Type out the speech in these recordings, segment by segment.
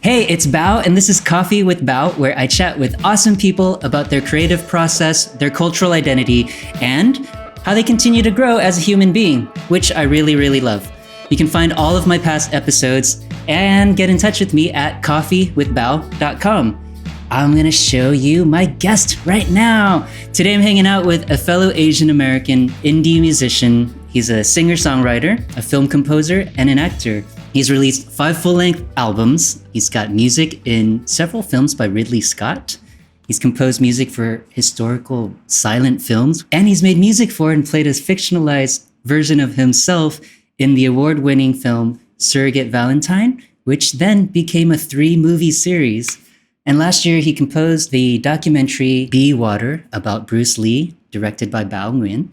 Hey, it's Bao, and this is Coffee with Bao, where I chat with awesome people about their creative process, their cultural identity, and how they continue to grow as a human being, which I really, really love. You can find all of my past episodes and get in touch with me at coffeewithbao.com. I'm gonna show you my guest right now. Today I'm hanging out with a fellow Asian American indie musician. He's a singer-songwriter, a film composer, and an actor. He's released 5 full-length albums. He's got music in several films by Ridley Scott. He's composed music for historical silent films, and he's made music for and played a fictionalized version of himself in the award-winning film Surrogate Valentine, which then became a 3-movie series. And last year, he composed the documentary Be Water about Bruce Lee, directed by Bao Nguyen.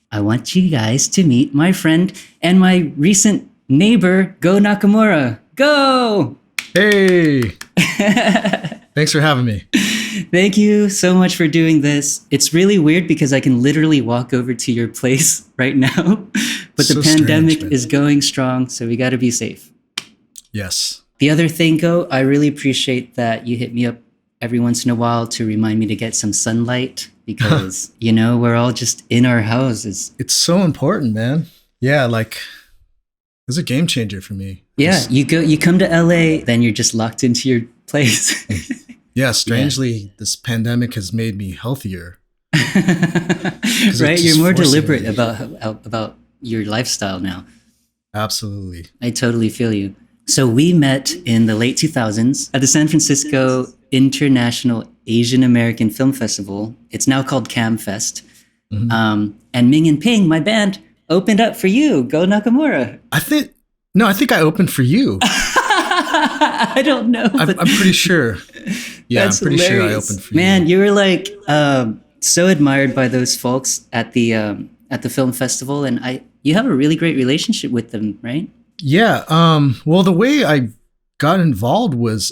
I want you guys to meet my friend and my recent neighbor, Goh Nakamura. Go! Hey! Thanks for having me. Thank you so much for doing this. It's really weird because I can literally walk over to your place right now, but the pandemic is going strong, so we got to be safe. Yes. The other thing, Go, I really appreciate that you hit me up every once in a while to remind me to get some sunlight because, we're all just in our houses. It's so important, man. Yeah, it's a game changer for me. Yeah, you come to LA, then you're just locked into your place. Yeah, strangely, This pandemic has made me healthier. Right? You're more deliberate about your lifestyle now. Absolutely. I totally feel you. So we met in the late 2000s at the San Francisco International Asian American Film Festival. It's now called CamFest. Mm-hmm. And Ming and Ping, my band, opened up for you, Goh Nakamura. I think I opened for you. I don't know. I'm pretty sure. Yeah, I'm pretty sure I opened for you. Man, you were so admired by those folks at the film festival, and you have a really great relationship with them, right? Yeah. Well, the way I got involved was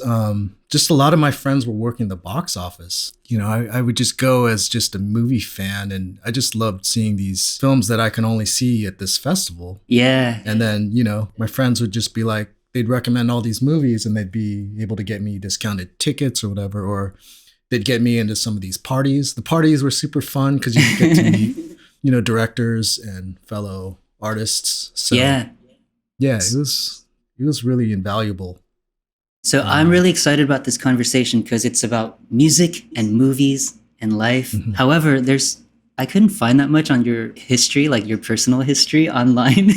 just a lot of my friends were working the box office. I would just go as just a movie fan, and I just loved seeing these films that I can only see at this festival. Yeah. And then, my friends would just be like, they'd recommend all these movies and they'd be able to get me discounted tickets or whatever, or they'd get me into some of these parties. The parties were super fun because you could get to meet, directors and fellow artists. So yeah, it was really invaluable. So I'm really excited about this conversation because it's about music and movies and life. Mm-hmm. However, I couldn't find that much on your history, like your personal history online.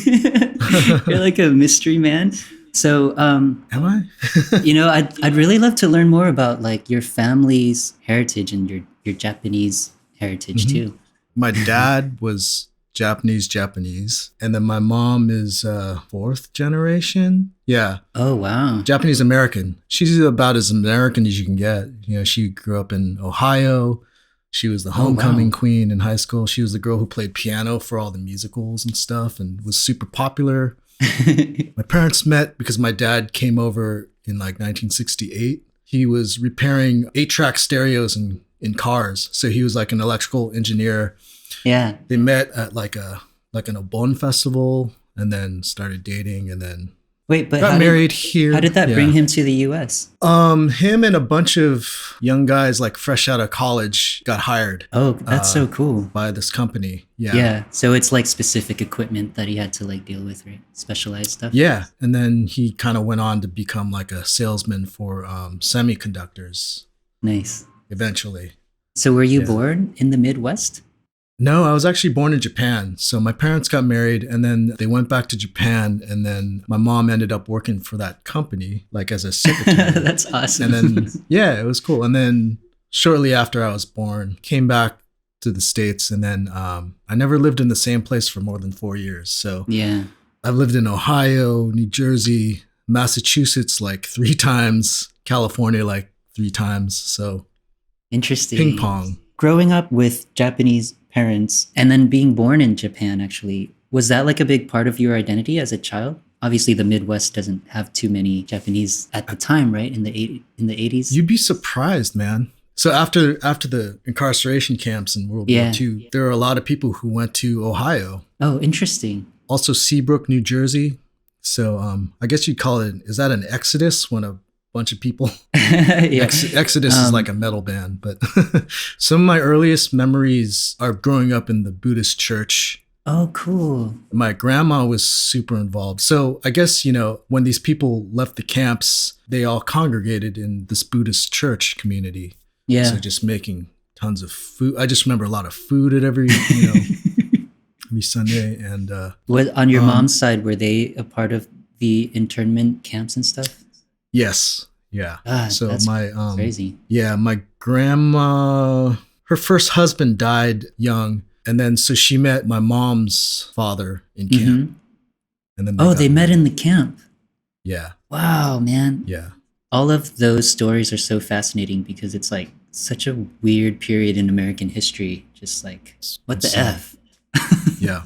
You're like a mystery man. So, am I? I'd really love to learn more about like your family's heritage and your Japanese heritage too. My dad was Japanese, and then my mom is 4th generation. Yeah. Oh wow. Japanese American. She's about as American as you can get. She grew up in Ohio. She was the homecoming queen in high school. She was the girl who played piano for all the musicals and stuff, and was super popular. My parents met because my dad came over in 1968. He was repairing 8-track stereos in cars. So he was like an electrical engineer. Yeah. They met at an Obon festival and then started dating and then got married here. How did that bring him to the US? Him and a bunch of young guys fresh out of college got hired. Oh, that's so cool. By this company. Yeah. Yeah. So it's specific equipment that he had to deal with, right? Specialized stuff. Yeah. And then he kind of went on to become a salesman for semiconductors. Nice. Eventually. So were you born in the Midwest? No, I was actually born in Japan. So my parents got married and then they went back to Japan, and then my mom ended up working for that company, as a secretary. That's awesome. And then, it was cool. And then shortly after I was born, came back to the States, and then I never lived in the same place for more than 4 years. So yeah, I've lived in Ohio, New Jersey, Massachusetts 3 times, California 3 times. So interesting. Ping pong. Growing up with Japanese parents and then being born in Japan, actually, was that a big part of your identity as a child? Obviously, the Midwest doesn't have too many Japanese at the time, right? In the 80s. You'd be surprised, man. So after the incarceration camps in World War II, there were a lot of people who went to Ohio. Oh, interesting. Also Seabrook, New Jersey. So I guess you'd call it, is that an exodus when a bunch of people. Yeah. Exodus is like a metal band, but some of my earliest memories are growing up in the Buddhist church. Oh, cool. My grandma was super involved. So I guess, when these people left the camps, they all congregated in this Buddhist church community. Yeah. So just making tons of food. I just remember a lot of food at every, every Sunday. And On your mom's side, were they a part of the internment camps and stuff? yes. Yeah. So that's my crazy. Yeah, my grandma, her first husband died young. And then so she met my mom's father in camp. And then they met in the camp. Yeah. Wow, man. Yeah. All of those stories are so fascinating because it's like such a weird period in American history. Just like, what the F? Yeah.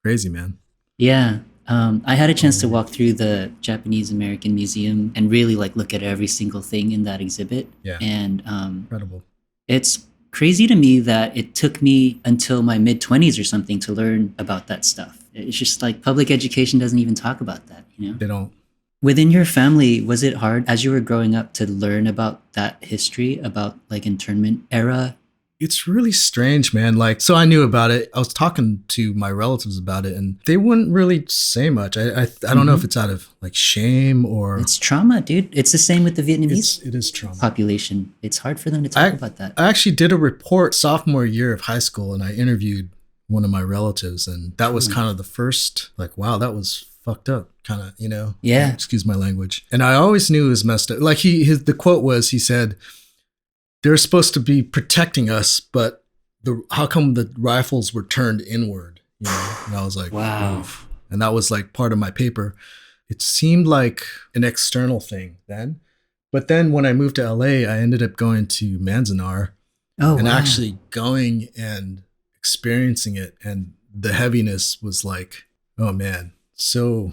Crazy, man. Yeah. I had a chance to walk through the Japanese American Museum and really like look at every single thing in that exhibit. Yeah. And Incredible. it's crazy to me that it took me until my mid-20s or something to learn about that stuff. It's just like public education doesn't even talk about that, They don't. Within your family, was it hard as you were growing up to learn about that history, about like internment era? It's really strange, man. Like, so I knew about it. I was talking to my relatives about it, and they wouldn't really say much. I don't know if it's out of like shame or It's trauma, dude. It's the same with the Vietnamese it is trauma. population. It's hard for them to talk about that. I actually did a report sophomore year of high school, and I interviewed one of my relatives, and that was kind of the first, like, wow, that was fucked up, kind of, Yeah. Excuse my language. And I always knew it was messed up. Like the quote was, he said, "They're supposed to be protecting us, but how come the rifles were turned inward?" And I was like, Wow. oof. And that was like part of my paper. It seemed like an external thing then. But then when I moved to LA, I ended up going to Manzanar and actually going and experiencing it. And the heaviness was like, oh man, so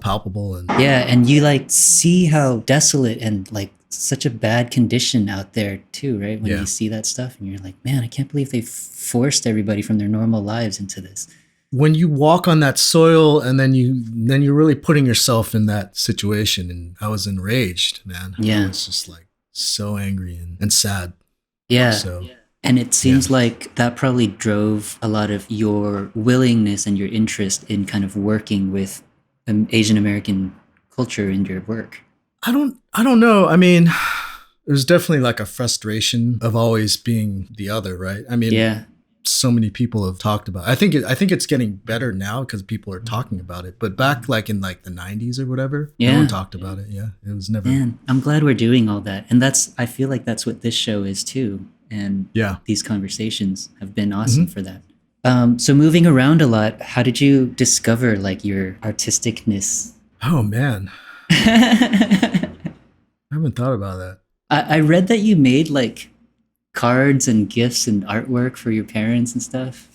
palpable. And Yeah, and you like see how desolate and like such a bad condition out there too, right? When you see that stuff and you're like, man, I can't believe they forced everybody from their normal lives into this. When you walk on that soil and then you're really putting yourself in that situation, and I was enraged, man. Yeah. I was just like so angry and sad. Yeah. So And it seems like that probably drove a lot of your willingness and your interest in kind of working with Asian American culture in your work. I don't know. I mean, there's definitely like a frustration of always being the other, right? I mean, Yeah. so many people have talked about it. I think it's getting better now because people are talking about it. But back like in like the 90s or whatever, no Yeah. one talked about it. Yeah. It was never. Man, I'm glad we're doing all that. And I feel like that's what this show is too. And Yeah. these conversations have been awesome for that. So moving around a lot, how did you discover like your artisticness? Oh man. I haven't thought about that. I read that you made like cards and gifts and artwork for your parents and stuff.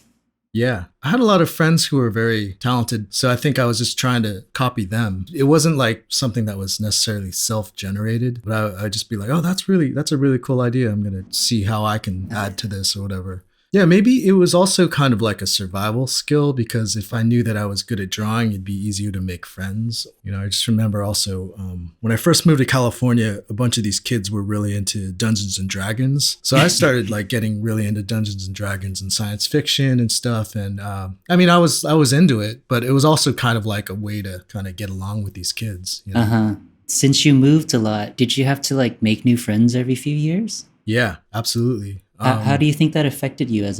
Yeah. I had a lot of friends who were very talented. So I think I was just trying to copy them. It wasn't like something that was necessarily self-generated, but I'd just be like, oh, that's a really cool idea. I'm going to see how I can add to this or whatever. Yeah, maybe it was also kind of like a survival skill, because if I knew that I was good at drawing, it'd be easier to make friends. I just remember also when I first moved to California, a bunch of these kids were really into Dungeons and Dragons. So I started like getting really into Dungeons and Dragons and science fiction and stuff. And I mean, I was into it, but it was also kind of like a way to kind of get along with these kids. Since you moved a lot, did you have to like make new friends every few years? Yeah, absolutely. How do you think that affected you as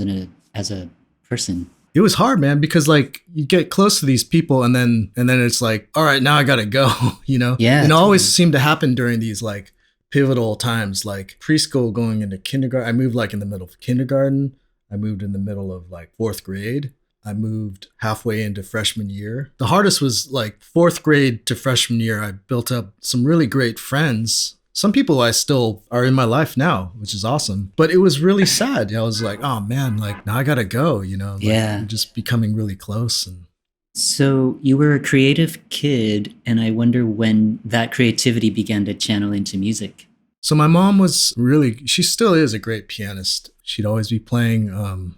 a person? It was hard, man, because like you get close to these people and then it's like, all right, now I gotta go, Yeah. And it always seemed to happen during these like pivotal times, like preschool going into kindergarten. I moved like in the middle of kindergarten. I moved in the middle of like fourth grade. I moved halfway into freshman year. The hardest was like fourth grade to freshman year. I built up some really great friends. Some people I still are in my life now, which is awesome. But it was really sad. I was like, oh man, like now I gotta go, like, Yeah. we're just becoming really close. And So you were a creative kid, and I wonder when that creativity began to channel into music. so my mom was she still is a great pianist. She'd always be playing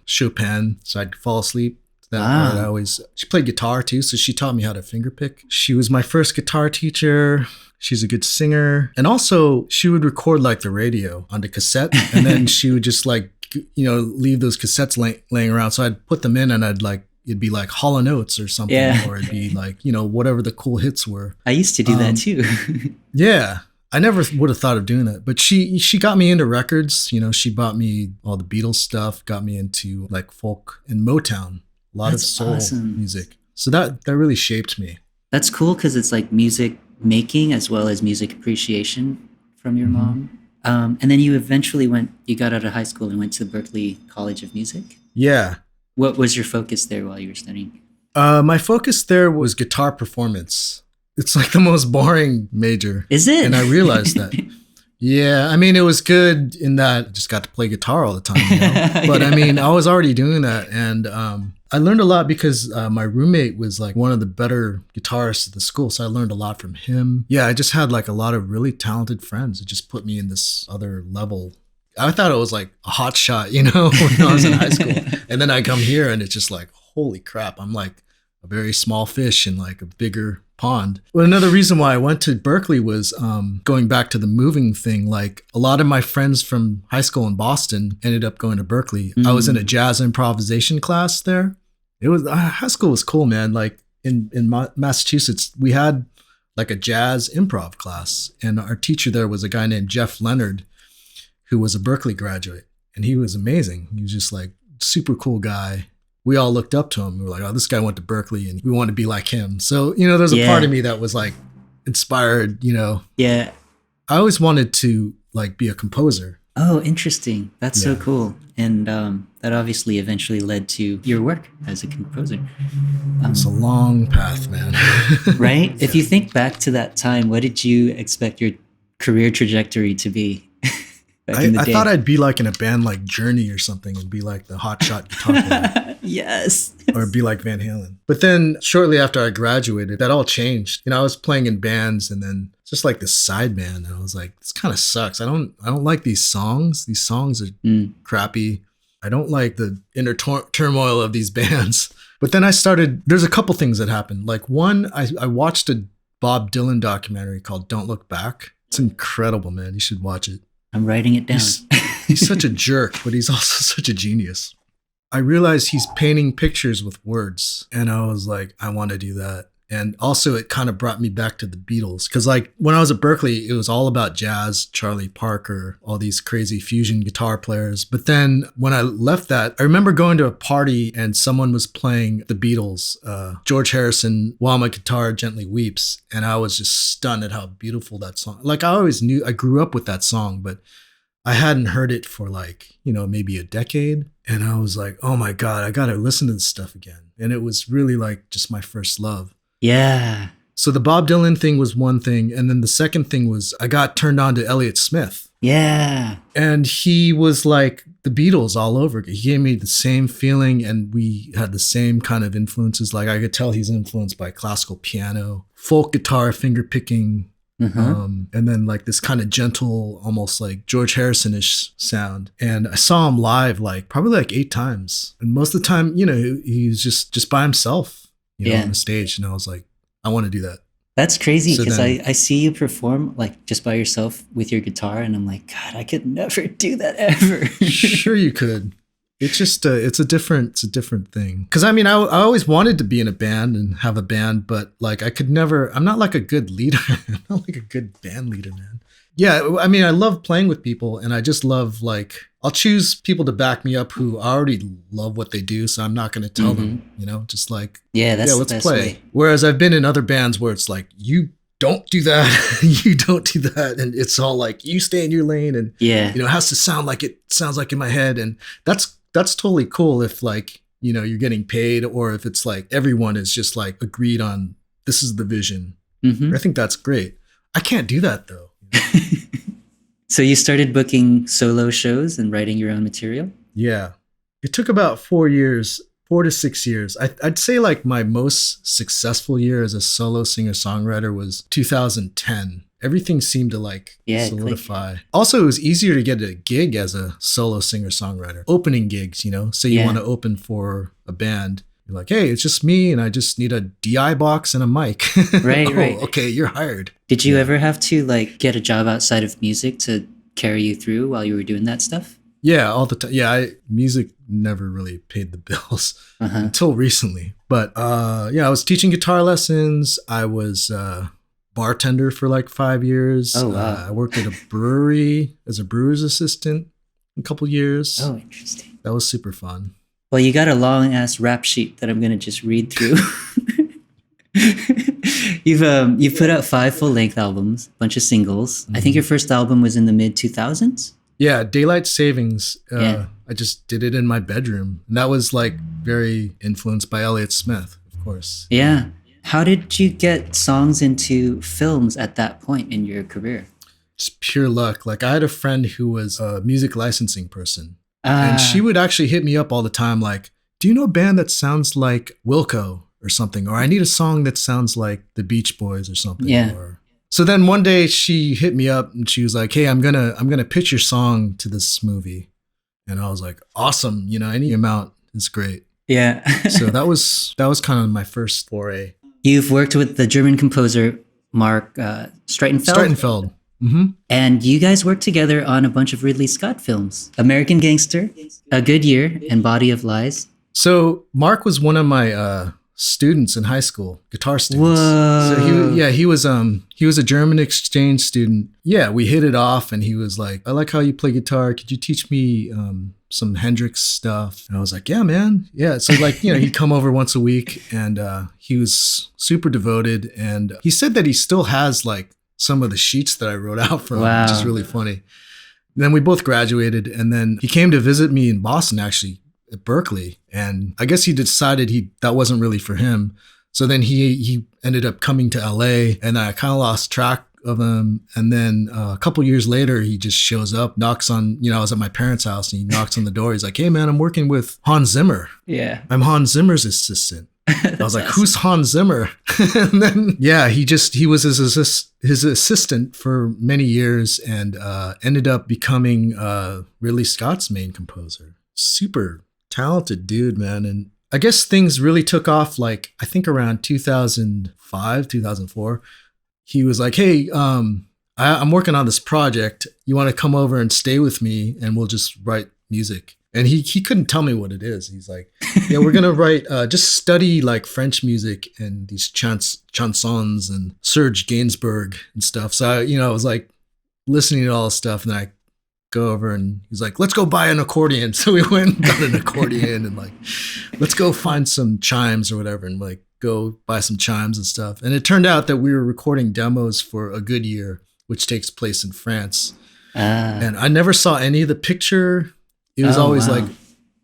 Chopin, so I'd fall asleep. She played guitar too, so she taught me how to fingerpick. She was my first guitar teacher. She's a good singer. And also she would record like the radio on the cassette and then she would just like, leave those cassettes laying around. So I'd put them in and it'd be like Hall & Oates or something, or it'd be like, whatever the cool hits were. I used to do that too. Yeah. I never would have thought of doing that, but she got me into records. She bought me all the Beatles stuff, got me into like folk and Motown, a lot of soul music. So that really shaped me. That's cool because it's like music making as well as music appreciation from your mom. And then you eventually you got out of high school and went to Berklee College of Music. Yeah. What was your focus there while you were studying? My focus there was guitar performance. It's like the most boring major. Is it? And I realized that. Yeah. I mean, it was good in that I just got to play guitar all the time. But I mean, I was already doing that. And I learned a lot because my roommate was like one of the better guitarists at the school. So I learned a lot from him. Yeah. I just had like a lot of really talented friends. It just put me in this other level. I thought it was like a hot shot, when I was in high school. And then I come here and it's just like, holy crap. I'm like a very small fish in like a bigger pond. Well, another reason why I went to Berklee was going back to the moving thing. Like a lot of my friends from high school in Boston ended up going to Berklee. I was in a jazz improvisation class there. It was high school was cool, man. Like in Massachusetts, we had like a jazz improv class, and our teacher there was a guy named Jeff Leonard, who was a Berklee graduate, and he was amazing. He was just like super cool guy. We all looked up to him. We were like, oh, this guy went to Berklee and we want to be like him. So, there's a part of me that was like inspired, Yeah. I always wanted to like be a composer. Oh, interesting. That's so cool. And that obviously eventually led to your work as a composer. It's a long path, man. Right? Yeah. If you think back to that time, what did you expect your career trajectory to be? I thought I'd be like in a band like Journey or something and be like the hotshot guitar player. Yes. Or be like Van Halen. But then shortly after I graduated, that all changed. I was playing in bands and then just like this side band. And I was like, this kind of sucks. I don't like these songs. These songs are crappy. I don't like the inner turmoil of these bands. But then there's a couple things that happened. Like one, I watched a Bob Dylan documentary called Don't Look Back. It's incredible, man. You should watch it. I'm writing it down. He's such a jerk, but he's also such a genius. I realized he's painting pictures with words, and I was like, I want to do that. And also it kind of brought me back to the Beatles. Because like when I was at Berklee, it was all about jazz, Charlie Parker, all these crazy fusion guitar players. But then when I left that, I remember going to a party and someone was playing the Beatles, George Harrison, While My Guitar Gently Weeps. And I was just stunned at how beautiful that song. Like I always knew, I grew up with that song, but I hadn't heard it for like, maybe a decade. And I was like, oh my God, I got to listen to this stuff again. And it was really like just my first love. Yeah. So the Bob Dylan thing was one thing. And then the second thing was I got turned on to Elliott Smith. Yeah. And he was like the Beatles all over again. He gave me the same feeling and we had the same kind of influences. Like I could tell he's influenced by classical piano, folk guitar, finger picking, and then like this kind of gentle, almost like George Harrison-ish sound. And I saw him live like probably like 8 times. And most of the time, he was just by himself. On the stage, and I was like, I want to do that. That's crazy because I see you perform like just by yourself with your guitar, and I'm like, God, I could never do that ever. Sure, you could. It's just it's a different thing. Because I mean, I always wanted to be in a band and have a band, but like I could never. I'm not like a good leader. I'm not like a good band leader, man. Yeah, I mean, I love playing with people, and I just love like I'll choose people to back me up who already love what they do, so I'm not going to tell them, just like let's play. Way. Whereas I've been in other bands where it's like you don't do that, you don't do that, and it's all like you stay in your lane, and it has to sound like it sounds like in my head, and that's totally cool if like you're getting paid, or if it's like everyone is just like agreed on this is the vision. I think that's great. I can't do that though. So you started booking solo shows and writing your own material? Yeah. It took about 4 to 6 years. I'd say like my most successful year as a solo singer-songwriter was 2010. Everything seemed to like solidify. Click. Also, it was easier to get a gig as a solo singer-songwriter. Opening gigs, say you want to open for a band. You're like, hey, it's just me and I just need a DI box and a mic. Right, right. Okay, you're hired. Did you ever have to like get a job outside of music to carry you through while you were doing that stuff? Yeah, all the time. Yeah, music never really paid the bills until recently. But yeah, I was teaching guitar lessons. I was bartender for like 5 years. Oh, wow. I worked at a brewery as a brewer's assistant a couple years. Oh, interesting. That was super fun. Well, you got a long ass rap sheet that I'm gonna just read through. You've put out 5 full length albums, a bunch of singles. I think your first album was in the mid 2000s. Yeah, Daylight Savings. Yeah. I just did it in my bedroom. And that was like very influenced by Elliott Smith, of course. Yeah. How did you get songs into films at that point in your career? Just pure luck. Like I had a friend who was a music licensing person. And she would actually hit me up all the time like, do you know a band that sounds like Wilco or something? Or I need a song that sounds like the Beach Boys or something. Yeah. So then one day she hit me up and she was like, hey, I'm gonna pitch your song to this movie. And I was like, awesome. You know, any amount is great. Yeah. So that was kind of my first foray. You've worked with the German composer Mark Streitenfeld. Streitenfeld. Mm-hmm. And you guys worked together on a bunch of Ridley Scott films. American Gangster, A Good Year, and Body of Lies. So Mark was one of my students in high school, guitar students. Whoa. So he was a German exchange student. Yeah, we hit it off and he was like, I like how you play guitar. Could you teach me some Hendrix stuff? And I was like, yeah, man. Yeah. So like, you know, he'd come over once a week and he was super devoted. And he said that he still has like some of the sheets that I wrote out for him, which is really funny. And then we both graduated and then he came to visit me in Boston actually at Berkeley. And I guess he decided that wasn't really for him. So then he ended up coming to LA and I kind of lost track of him. And then a couple years later, he just shows up, knocks on, you know, I was at my parents' house and he knocks on the door. He's like, hey man, I'm working with Hans Zimmer. Yeah. I'm Hans Zimmer's assistant. I was like, who's Hans Zimmer? And then, yeah, he was his assistant for many years and ended up becoming Ridley Scott's main composer. Super talented dude, man. And I guess things really took off like, I think around 2005, 2004. He was like, hey, I'm working on this project. You want to come over and stay with me and we'll just write music. And he couldn't tell me what it is. He's like, yeah, we're going to write, just study like French music and these chansons and Serge Gainsbourg and stuff. So, I was like listening to all this stuff and then I go over and he's like, let's go buy an accordion. So we went and got an accordion and like, let's go find some chimes or whatever and like go buy some chimes and stuff. And it turned out that we were recording demos for A Good Year, which takes place in France. And I never saw any of the picture. It was always like,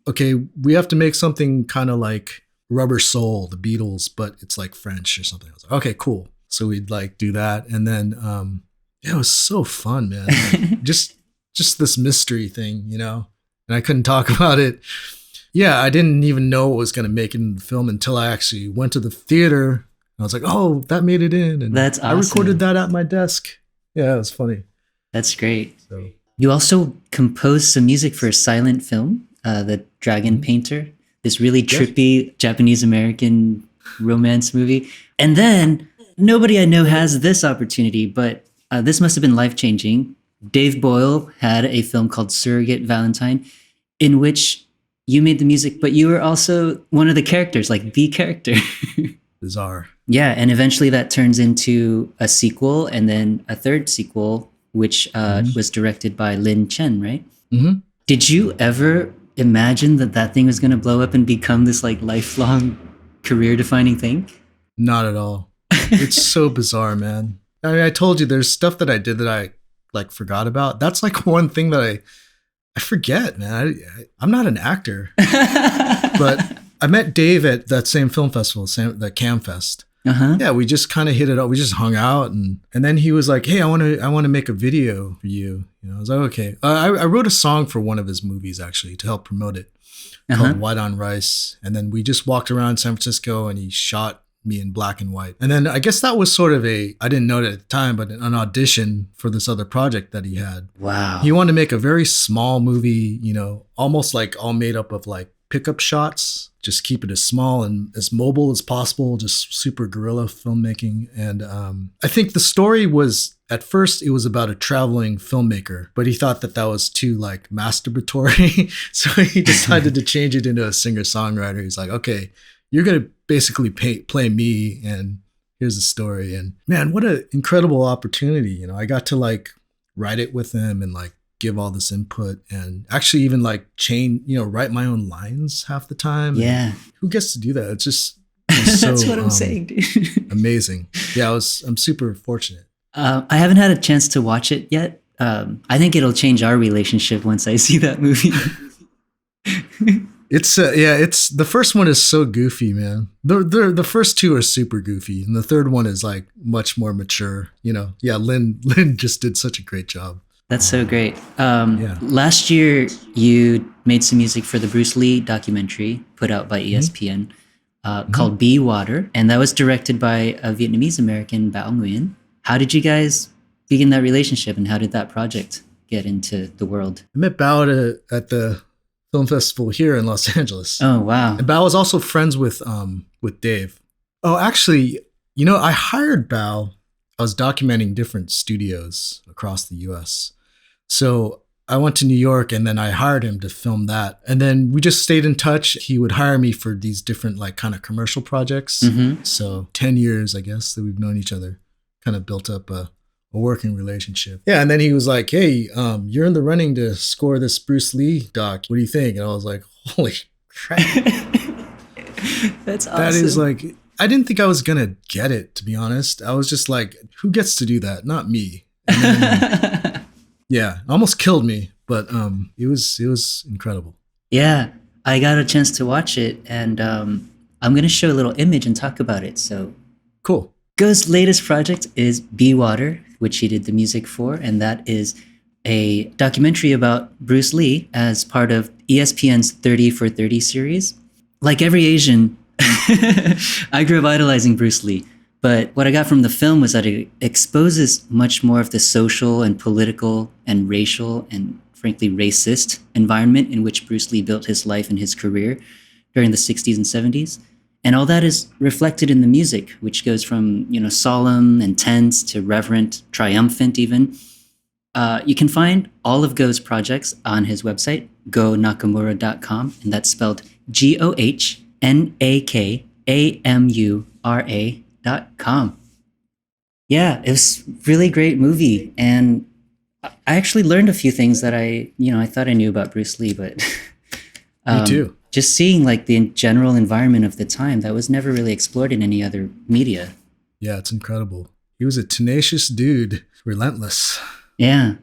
okay, we have to make something kind of like Rubber Soul, the Beatles, but it's like French or something. I was like, okay, cool. So we'd like do that. And then it was so fun, man. Like, just this mystery thing, and I couldn't talk about it. Yeah, I didn't even know what was going to make it in the film until I actually went to the theater. I was like, oh, that made it in. And that's awesome. I recorded that at my desk. Yeah, it was funny. That's great. So. You also composed some music for a silent film, The Dragon Painter, this really trippy Japanese-American romance movie. And then nobody I know has this opportunity, but this must have been life-changing. Dave Boyle had a film called Surrogate Valentine, in which you made the music, but you were also one of the characters, like the character. Bizarre. Yeah, and eventually that turns into a sequel and then a third sequel, which was directed by Lin Chen, right? Mm-hmm. Did you ever imagine that thing was going to blow up and become this like lifelong career-defining thing? Not at all. It's so bizarre, man. I mean, I told you there's stuff that I did that I like forgot about. That's like one thing that I forget, man. I'm not an actor, but I met Dave at that same film festival, the CamFest. Uh-huh. Yeah, we just kind of hit it up. We just hung out, and then he was like, "Hey, I want to make a video for you." I was like, "Okay." I wrote a song for one of his movies actually to help promote it, called "White on Rice," and then we just walked around San Francisco, and he shot me in black and white. And then I guess that was sort of I didn't know it at the time, but an audition for this other project that he had. Wow. He wanted to make a very small movie, almost like all made up of like pickup shots. just keep it as small and as mobile as possible, just super guerrilla filmmaking. And I think the story was, at first, it was about a traveling filmmaker, but he thought that was too like masturbatory. So he decided to change it into a singer-songwriter. He's like, okay, you're going to basically play me, and here's the story. And man, what an incredible opportunity. You know, I got to like write it with him and like give all this input, and actually even like write my own lines half the time. Yeah. And who gets to do that? It's just so, that's what I'm saying, dude. Amazing. Yeah, I'm super fortunate. I haven't had a chance to watch it yet. I think it'll change our relationship once I see that movie. It's the first one is so goofy, man. The first two are super goofy, and the third one is like much more mature. You know, yeah. Lynn just did such a great job. That's so great. Last year, you made some music for the Bruce Lee documentary put out by ESPN called Be Water, and that was directed by a Vietnamese American, BAO Nguyen. How did you guys begin that relationship, and how did that project get into the world? I met BAO at the film festival here in Los Angeles. Oh, wow. And BAO was also friends with Dave. Oh, actually, you know, I hired BAO. I was documenting different studios across the US. So I went to New York, and then I hired him to film that. And then we just stayed in touch. He would hire me for these different like kind of commercial projects. So 10 years, I guess, that we've known each other, kind of built up a working relationship. Yeah. And then he was like, hey, you're in the running to score this Bruce Lee doc. What do you think? And I was like, holy crap. That's awesome. That is like, I didn't think I was going to get it, to be honest. I was just like, who gets to do that? Not me. And then, yeah, almost killed me, but it was incredible. Yeah, I got a chance to watch it, and I'm going to show a little image and talk about it. So cool. Go's latest project is Be Water, which he did the music for, and that is a documentary about Bruce Lee as part of ESPN's 30 for 30 series. Like every Asian, I grew up idolizing Bruce Lee. But what I got from the film was that it exposes much more of the social and political and racial and frankly racist environment in which Bruce Lee built his life and his career during the 60s and 70s. And all that is reflected in the music, which goes from, solemn and tense to reverent, triumphant even. You can find all of Go's projects on his website, gonakamura.com, and that's spelled GOHNAKAMURA.com. Yeah, it was a really great movie, and I actually learned a few things that I thought I knew about Bruce Lee, but me too. Just seeing like the general environment of the time that was never really explored in any other media. Yeah, it's incredible. He was a tenacious dude, relentless. Yeah.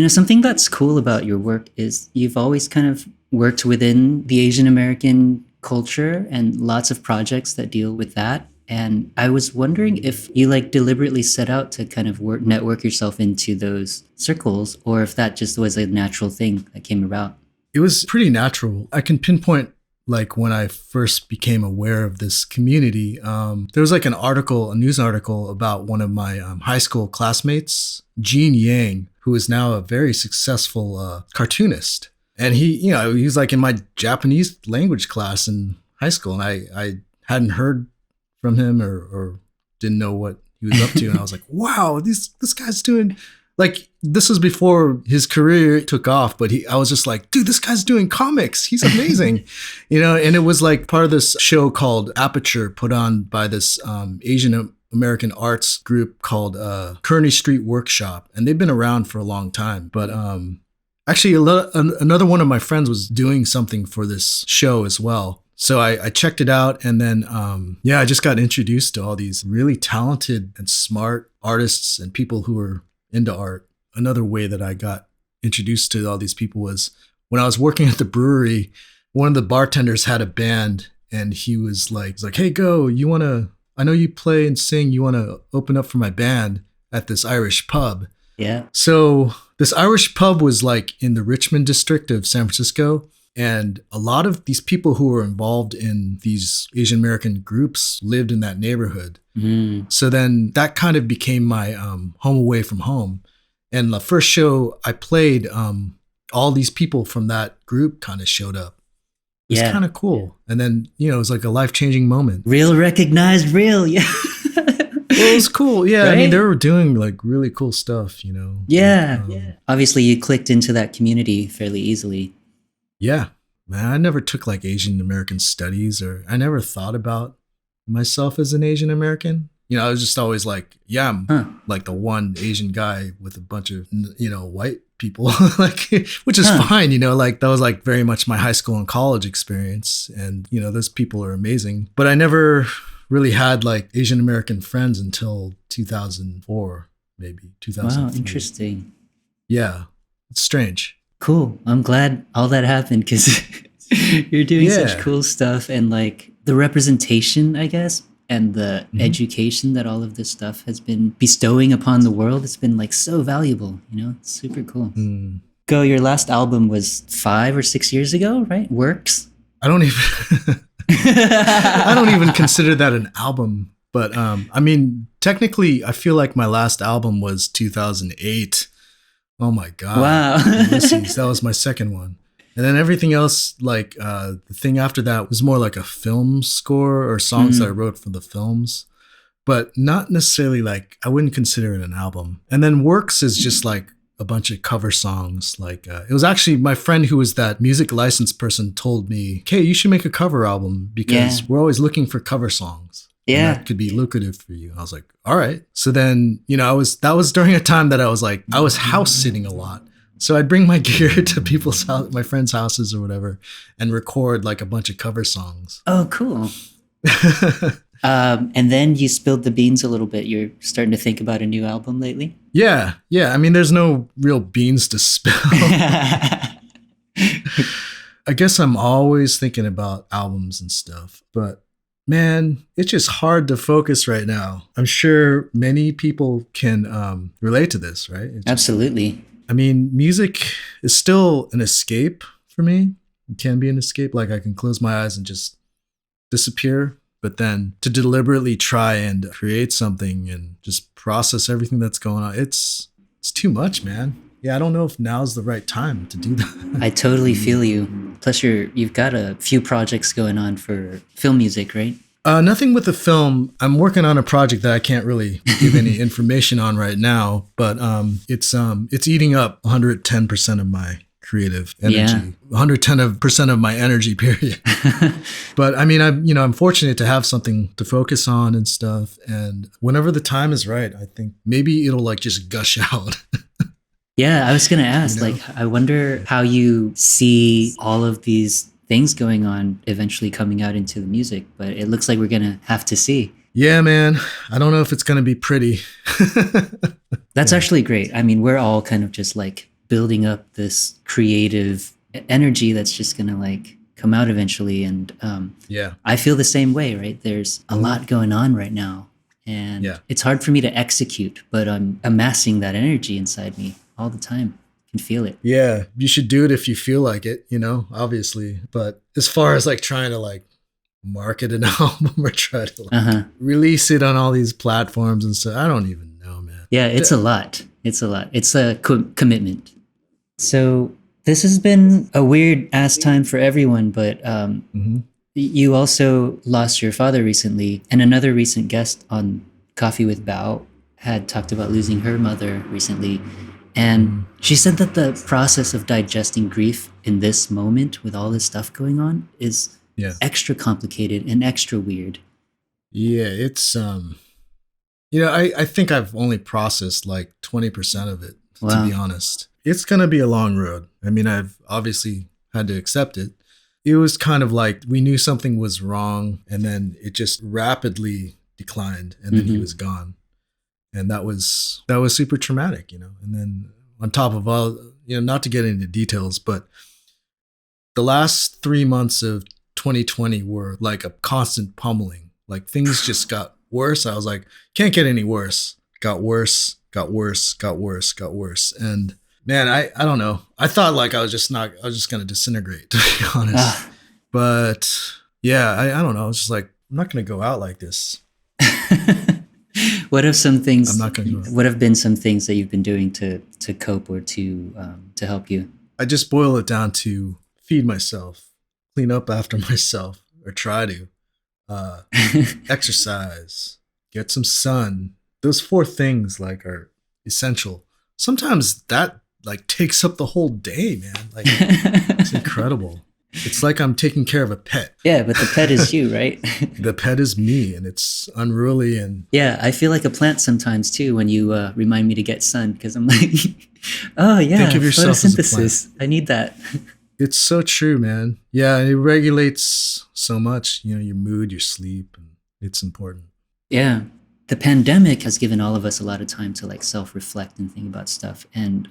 Something that's cool about your work is you've always kind of worked within the Asian American culture and lots of projects that deal with that. And I was wondering if you like deliberately set out to kind of network yourself into those circles, or if that just was a natural thing that came about. It was pretty natural. I can pinpoint like when I first became aware of this community. There was like a news article about one of my high school classmates, Gene Yang, who is now a very successful cartoonist. And he was like in my Japanese language class in high school, and I hadn't heard from him or didn't know what he was up to. And I was like, wow, this guy's doing, like, this was before his career took off, but I was just like, dude, this guy's doing comics. He's amazing. And it was like part of this show called Aperture, put on by this Asian American arts group called Kearney Street Workshop. And they've been around for a long time. But actually, another one of my friends was doing something for this show as well. So I checked it out, and then, I just got introduced to all these really talented and smart artists and people who were into art. Another way that I got introduced to all these people was when I was working at the brewery. One of the bartenders had a band, and he was like, hey, Go, I know you play and sing. You want to open up for my band at this Irish pub? Yeah. So this Irish pub was like in the Richmond district of San Francisco. And a lot of these people who were involved in these Asian American groups lived in that neighborhood. So then that kind of became my home away from home. And the first show I played, all these people from that group kind of showed up. It's Yeah. kind of cool. And then, you know, it was like a life-changing moment. Real recognized real. Yeah. Well, it was cool. Yeah. I mean, Right? they were doing like really cool stuff, you know? Yeah. Like, Yeah. Obviously, you clicked into that community fairly easily. yeah. Man, I never took like Asian American studies, or I never thought about myself as an Asian American. You know, I was just always like, yeah, I'm Huh. like the one Asian guy with a bunch of, you know, white people, like, which is Huh. fine. You know, like that was like very much my high school and college experience. And, you know, those people are amazing. But I never really had like Asian American friends until 2004, maybe Wow. 2003. Interesting. Yeah. It's strange. Cool. I'm glad all that happened because you're doing such Yeah. cool stuff, and like the representation, I guess, and the Mhm. education that all of this stuff has been bestowing upon the world. It's been like so valuable, you know? It's super cool. Mm. Go, your last album was 5 or 6 years ago, right? Works. I don't even I don't even consider that an album. But I mean, technically, I feel like my last album was 2008. Oh my god! Wow. Ulysses, that was my second one, and then everything else, like the thing after that, was more like a film score or songs that I wrote for the films, but not necessarily like I wouldn't consider it an album. And then Works is just like a bunch of cover songs. Like it was actually my friend who was that music license person told me, "Okay, you should make a cover album because Yeah. we're always looking for cover songs." And Yeah. that could be lucrative for you. I was like, all right. So then, you know, that was during a time that I was house sitting a lot. So I'd bring my gear to people's house, my friends' houses or whatever, and record like a bunch of cover songs. Oh, cool. And then you spilled the beans a little bit. You're starting to think about a new album lately? Yeah. I mean, there's no real beans to spill. I guess I'm always thinking about albums and stuff, but man, it's just hard to focus right now. I'm sure many people can relate to this, right? It's just, Absolutely. I mean, music is still an escape for me. It can be an escape. Like I can close my eyes and just disappear. But then to deliberately try and create something and just process everything that's going on, it's too much, man. Yeah, I don't know if now's the right time to do that. I totally feel you. Plus, you've got a few projects going on for film music, right? Nothing with the film. I'm working on a project that I can't really give any information on right now, but it's eating up 110% of my creative energy. 110% of my energy, period. But I mean, I'm fortunate to have something to focus on and stuff. And whenever the time is right, I think maybe it'll like just gush out. Yeah, I was going to ask, You know? like, I wonder how you see all of these things going on eventually coming out into the music, but it looks like we're going to have to see. Yeah, man. I don't know if it's going to be pretty. That's actually great. I mean, we're all kind of just like building up this creative energy that's just going to like come out eventually. And Yeah. I feel the same way, right? There's a lot going on right now, and Yeah. it's hard for me to execute, but I'm amassing that energy inside me all the time. I can feel it. Yeah, you should do it if you feel like it, you know, obviously. But as far as like trying to like market an album or try to like release it on all these platforms and stuff, I don't even know, man. Yeah, it's a lot. It's a lot. It's a commitment. So this has been a weird ass time for everyone, but you also lost your father recently, and another recent guest on Coffee with Bao had talked about losing her mother recently. And she said that the process of digesting grief in this moment with all this stuff going on is extra complicated and extra weird. Yeah, it's you know, I think I've only processed like 20% of it, to be honest. It's gonna be a long road. I mean, I've obviously had to accept it. It was kind of like we knew something was wrong, and then it just rapidly declined, and then he was gone. And that was super traumatic, you know. And then on top of all, you know, not to get into details, but the last 3 months of 2020 were like a constant pummeling. Like things just got worse. I was like, can't get any worse. Got worse, got worse, got worse, got worse. And man, I don't know. I thought like I was just gonna disintegrate, to be honest. But yeah, I don't know. I was just like, I'm not gonna go out like this. What have some things? I'm not gonna. What have been some things that you've been doing to cope or to help you? I just boil it down to feed myself, clean up after myself, or try to uh, exercise, get some sun. Those four things like are essential. Sometimes that like takes up the whole day, man. Like it's incredible. It's like I'm taking care of a pet. Yeah, but the pet is you, right? The pet is me, and it's unruly. And Yeah, I feel like a plant sometimes too when you remind me to get sun because I'm like, oh yeah, think of yourself as a photosynthesis. I need that. it's so true, man. Yeah, it regulates so much. You know, your mood, your sleep, and it's important. Yeah, the pandemic has given all of us a lot of time to like self-reflect and think about stuff. And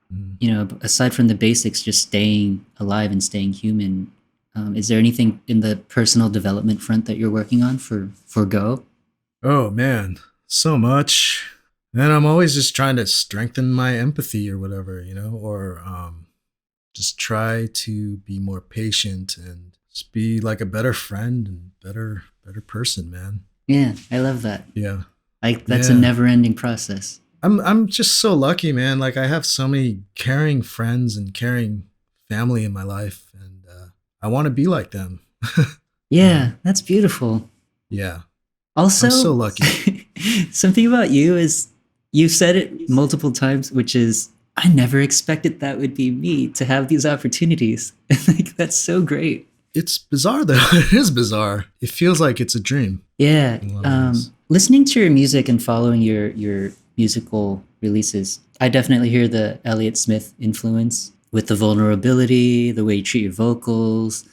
Mm. you know, aside from the basics, just staying alive and staying human, is there anything in the personal development front that you're working on for Go? Oh man, so much. And I'm always just trying to strengthen my empathy or whatever, you know, or just try to be more patient and just be like a better friend and better person, man. Yeah, I love that. Yeah. Like that's a Yeah. never-ending process. I'm just so lucky, man. Like I have so many caring friends and caring family in my life, and I want to be like them. Yeah, that's beautiful. Yeah. Also, I'm so lucky. something about you is you've said it multiple times, which is I never expected that would be me to have these opportunities. Like that's so great. It's bizarre though. It is bizarre. It feels like it's a dream. Yeah. In a lot of ways. Listening to your music and following your musical releases, I definitely hear the Elliott Smith influence with the vulnerability, the way you treat your vocals.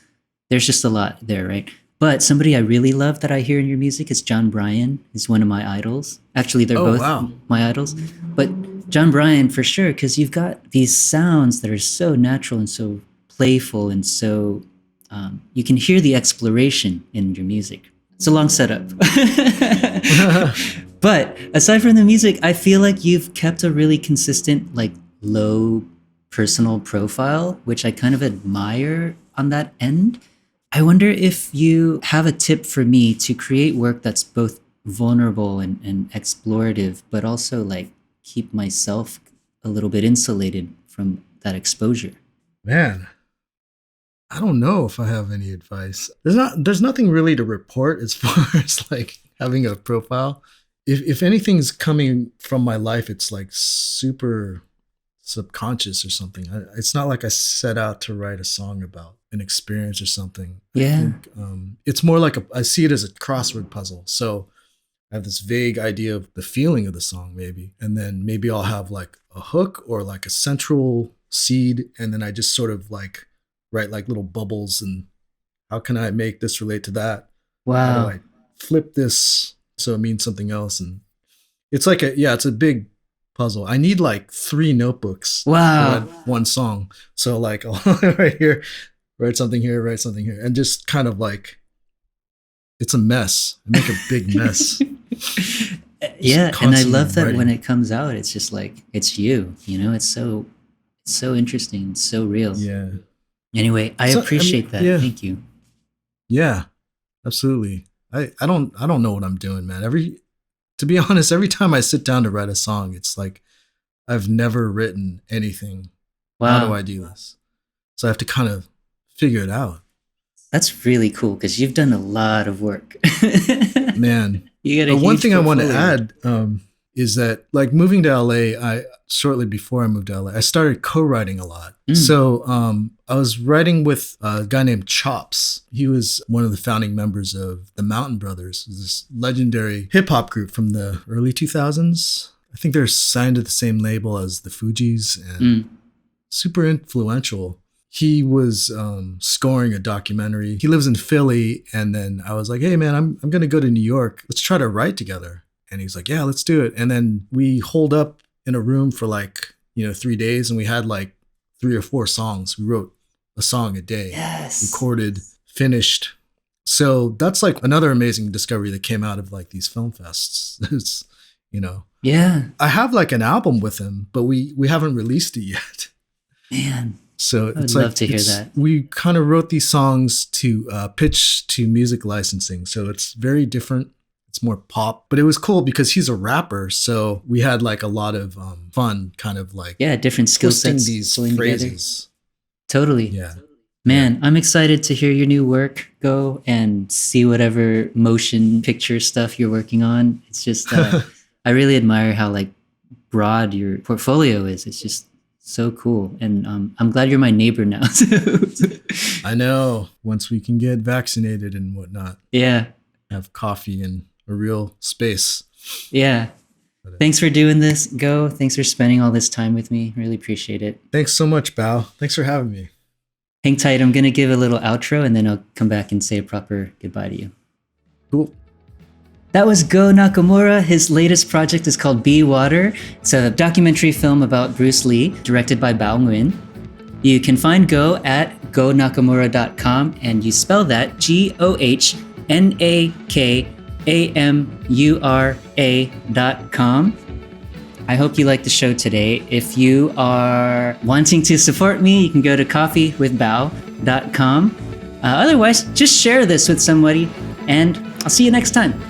There's just a lot there, right? But somebody I really love that I hear in your music is John Bryan. He's one of my idols. Actually, they're Oh, both wow. my idols. But John Bryan for sure, because you've got these sounds that are so natural and so playful and so you can hear the exploration in your music. It's a long setup. But aside from the music, I feel like you've kept a really consistent, like low personal profile, which I kind of admire on that end. I wonder if you have a tip for me to create work that's both vulnerable and explorative, but also like keep myself a little bit insulated from that exposure. Man, I don't know if I have any advice. There's nothing really to report as far as like having a profile. If anything's coming from my life, it's like super subconscious or something. It's not like I set out to write a song about an experience or something. Yeah. I think it's more like I see it as a crossword puzzle. So I have this vague idea of the feeling of the song, maybe, and then maybe I'll have like a hook or like a central seed, and then I just sort of like write like little bubbles and how can I make this relate to that? How do Wow. I flip this so it means something else? And it's like it's a big puzzle. I need like 3 notebooks to Wow. write one song. So like I'll right here, write something here, and just kind of like it's a mess. I make a big mess. Yeah, and I constantly love that writing. when it comes out, it's just like it's you, you know, it's so interesting, it's so real. Yeah. Anyway, I So, I mean, appreciate that. yeah. Thank you. Yeah. Absolutely. I don't know what I'm doing, man. To be honest, every time I sit down to write a song, it's like I've never written anything. How do Wow. I do this? So I have to kind of figure it out. That's really cool because you've done a lot of work. Man. You got a But one huge thing I want to portfolio. add is that like moving to LA, shortly before I moved to LA, I started co-writing a lot. Mm. So I was writing with a guy named Chops. He was one of the founding members of the Mountain Brothers, this legendary hip hop group from the early 2000s. I think they're signed to the same label as the Fugees and Mm. super influential. He was scoring a documentary. He lives in Philly, and then I was like, "Hey, man, I'm gonna go to New York. Let's try to write together." And he's like, "Yeah, let's do it." And then we holed up in a room for like 3 days, and we had like 3 or 4 songs. We wrote a song a day, Yes. recorded, finished. So that's like another amazing discovery that came out of like these film fests. It's, Yeah, I have like an album with him, but we haven't released it yet. man. So I would it's love like to hear that. we kind of wrote these songs to pitch to music licensing. So it's very different. It's more pop, but it was cool because he's a rapper. So we had like a lot of fun, kind of like Yeah, different skill twisting sets these pulling together. phrases. Totally. Yeah, Man, I'm excited to hear your new work go and see whatever motion picture stuff you're working on. It's just, I really admire how like broad your portfolio is. It's just so cool. And I'm glad you're my neighbor now. I know. Once we can get vaccinated and whatnot, Yeah. have coffee in a real space. Yeah. Thanks for doing this, Go. Thanks for spending all this time with me. Really appreciate it. Thanks so much, Bao. Thanks for having me. Hang tight. I'm going to give a little outro and then I'll come back and say a proper goodbye to you. Cool. That was Goh Nakamura. His latest project is called Be Water. It's a documentary film about Bruce Lee, directed by Bao Nguyen. You can find Goh at gohnakamura.com, and you spell that GOHNAKAMURA.com. I hope you liked the show today. If you are wanting to support me, you can go to coffeewithbao.com. Otherwise, just share this with somebody, and I'll see you next time.